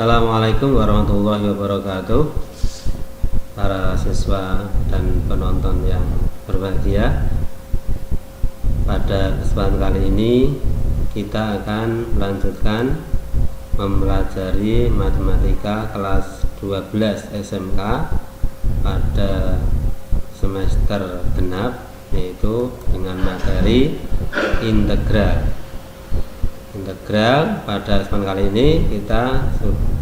Assalamualaikum warahmatullahi wabarakatuh. Para siswa dan penonton yang berbahagia, pada kesempatan kali ini kita akan melanjutkan mempelajari matematika kelas 12 SMK pada semester genap, yaitu dengan materi integral. Pada kesempatan kali ini kita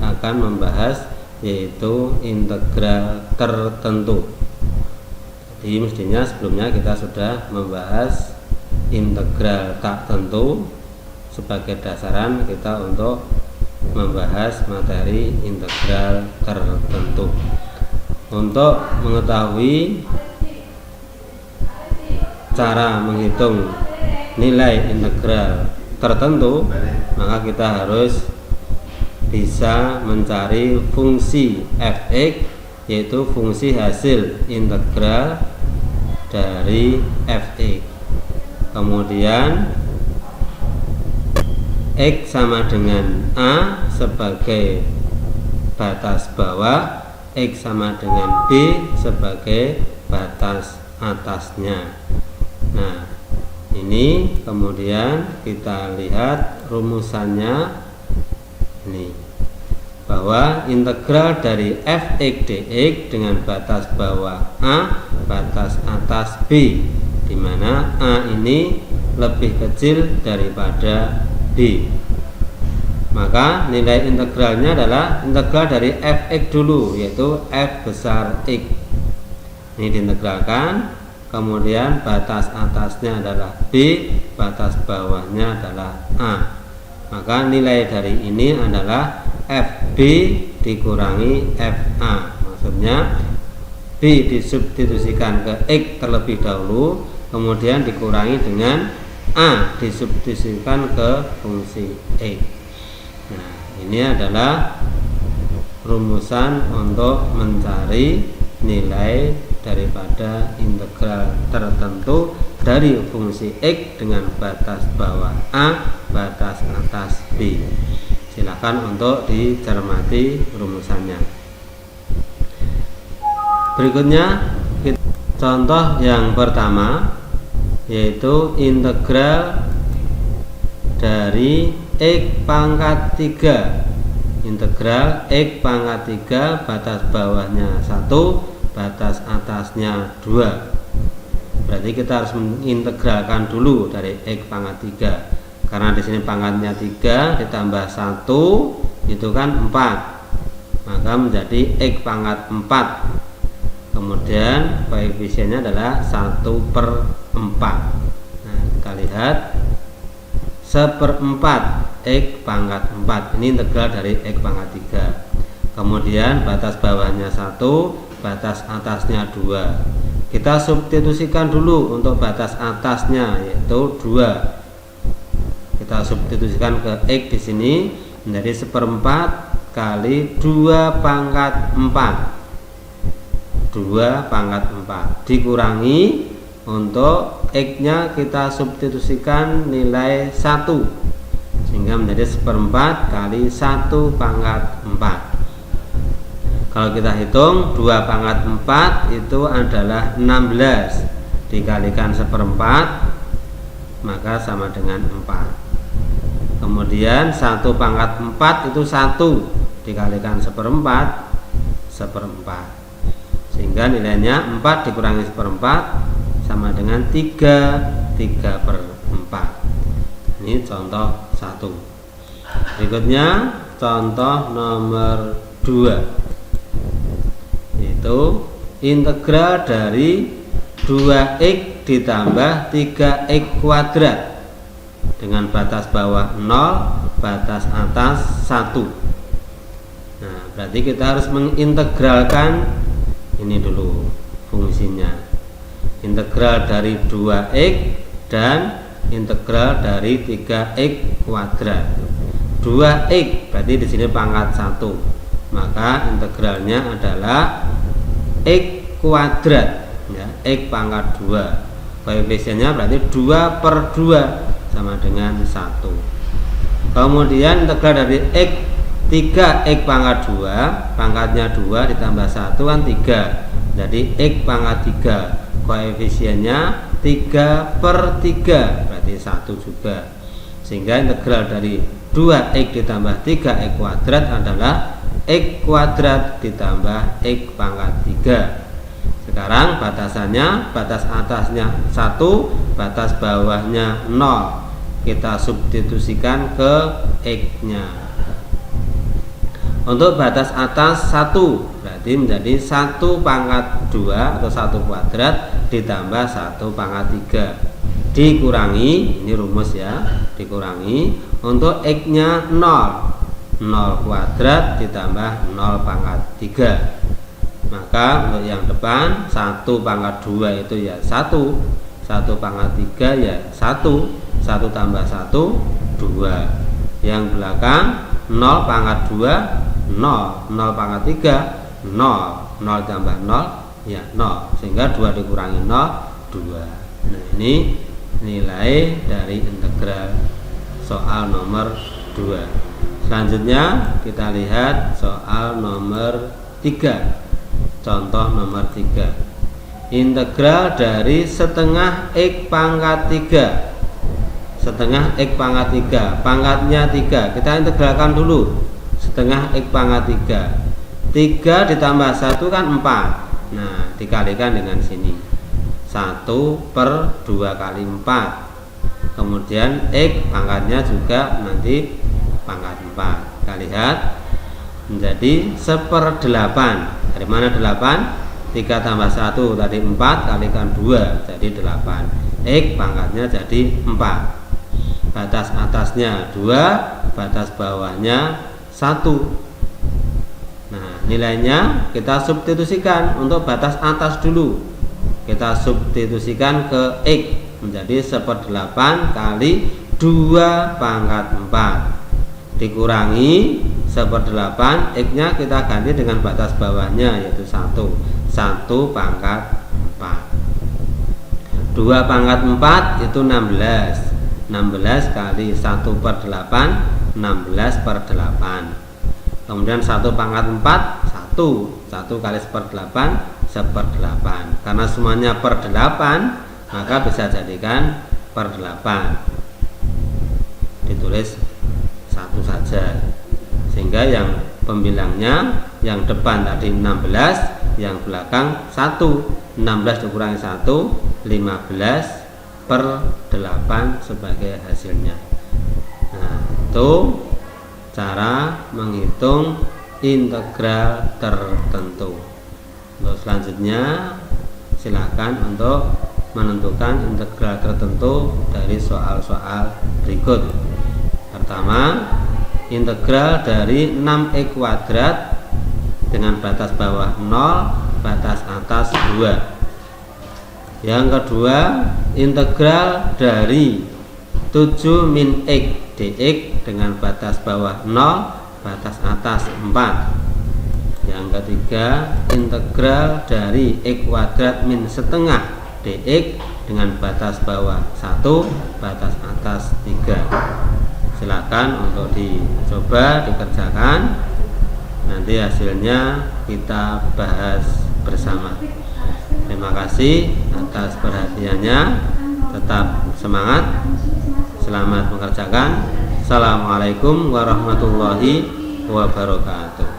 akan membahas yaitu integral tertentu. Jadi mestinya sebelumnya kita sudah membahas integral tak tentu sebagai dasaran kita untuk membahas materi integral tertentu. Untuk mengetahui cara menghitung nilai integral tertentu, maka kita harus bisa mencari fungsi fx, yaitu fungsi hasil integral dari fx. Kemudian x sama dengan a sebagai batas bawah, x sama dengan b sebagai batas atasnya. Nah, ini kemudian kita lihat rumusannya ini, bahwa integral dari fx dx dengan batas bawah a, batas atas b, di mana a ini lebih kecil daripada b. Maka nilai integralnya adalah integral dari fx dulu, yaitu f besar x. Ini diintegralkan. Kemudian batas atasnya adalah B, batas bawahnya adalah A. Maka nilai dari ini adalah FB dikurangi FA. Maksudnya B disubstitusikan ke X terlebih dahulu, kemudian dikurangi dengan A disubstitusikan ke fungsi X. Nah, ini adalah rumusan untuk mencari nilai daripada integral tertentu dari fungsi x dengan batas bawah a, batas atas b. Silakan untuk dicermati rumusannya. Berikutnya contoh yang pertama, yaitu integral dari x pangkat 3. Integral x pangkat 3, batas bawahnya 1, batas atasnya 2. Berarti kita harus mengintegralkan dulu dari x pangkat 3. Karena di sini pangkatnya 3 ditambah 1 itu kan 4. Maka menjadi x pangkat 4. Kemudian koefisiennya adalah 1/4. Nah, kita lihat 1/4 x pangkat 4. Ini integral dari x pangkat 3. Kemudian batas bawahnya 1, batas atasnya 2. Kita substitusikan dulu untuk batas atasnya, yaitu 2. Kita substitusikan ke x di sini menjadi 1/4 kali 2 pangkat 4. 2 pangkat 4 dikurangi, untuk x-nya kita substitusikan nilai 1, sehingga menjadi 1/4 kali 1 pangkat 4. Kalau kita hitung 2 pangkat 4 itu adalah 16, dikalikan 1/4 maka sama dengan 4. Kemudian 1 pangkat 4 itu 1, dikalikan 1/4 sehingga nilainya 4 dikurangi 1/4 sama dengan 3/4. Ini contoh 1. Berikutnya contoh nomor 2, yaitu integral dari 2x ditambah 3x kuadrat dengan batas bawah 0, batas atas 1. Nah, berarti kita harus mengintegralkan ini dulu fungsinya. Integral dari 2x dan integral dari 3x kuadrat. 2x berarti di sini pangkat 1. Maka integralnya adalah x kuadrat, ya, x pangkat 2. Koefisiennya berarti 2/2 sama dengan 1. Kemudian integral dari x 3x pangkat 2, pangkatnya 2 ditambah 1 kan 3. Jadi x pangkat 3, koefisiennya 3/3, berarti 1 juga. Sehingga integral dari 2x ditambah 3x kuadrat adalah x kuadrat ditambah x pangkat 3. Sekarang batasannya, batas atasnya 1, batas bawahnya 0. Kita substitusikan ke x-nya. Untuk batas atas 1 berarti menjadi 1 pangkat 2 atau 1 kuadrat ditambah 1 pangkat 3 dikurangi, ini rumus ya, dikurangi untuk x-nya 0 kuadrat ditambah 0 pangkat 3. Maka untuk yang depan 1 pangkat 2 itu ya 1 pangkat 3 ya 1 tambah 1 2. Yang belakang 0 pangkat 2 0 pangkat 3 0 tambah 0 ya 0, sehingga 2 dikurangi 0 2. Nah, ini nilai dari integral soal nomor 2. Selanjutnya kita lihat soal nomor 3. Contoh nomor 3. Integral dari setengah x pangkat 3. Setengah x pangkat 3, pangkatnya 3, kita integralkan dulu. Setengah x pangkat 3, 3 ditambah 1 kan 4. Nah, dikalikan dengan sini 1/2 kali 4. Kemudian x pangkatnya juga nanti pangkat 4. Kita lihat menjadi 1/8. Dari mana 8? 3 tambah 1 tadi 4 kalikan 2 jadi 8. X pangkatnya jadi 4. Batas atasnya 2, batas bawahnya 1. Nah, nilainya kita substitusikan. Untuk batas atas dulu kita substitusikan ke x, menjadi 1/8 kali 2 pangkat 4 dikurangi 1/8, x-nya kita ganti dengan batas bawahnya yaitu 1 pangkat 4. 2 pangkat 4 itu 16 kali 1/8 16/8. Kemudian 1 pangkat 4 1 kali 1/8 1/8. Karena semuanya per 8 maka bisa jadikan per 8, ditulis 1 saja, sehingga yang pembilangnya yang depan tadi 16, yang belakang 1. 16 dikurangi 1 15/8 sebagai hasilnya. Nah, itu cara menghitung integral tertentu. Untuk selanjutnya silakan untuk menentukan integral tertentu dari soal-soal berikut. Pertama, integral dari 6x kuadrat dengan batas bawah 0, batas atas 2. Yang kedua, integral dari 7 min x dx dengan batas bawah 0, batas atas 4. Yang ketiga, integral dari x kuadrat min setengah dx dengan batas bawah 1, batas atas 3. Silakan untuk dicoba dikerjakan. Nanti hasilnya kita bahas bersama. Terima kasih atas perhatiannya. Tetap semangat. Selamat mengerjakan. Assalamualaikum warahmatullahi wabarakatuh.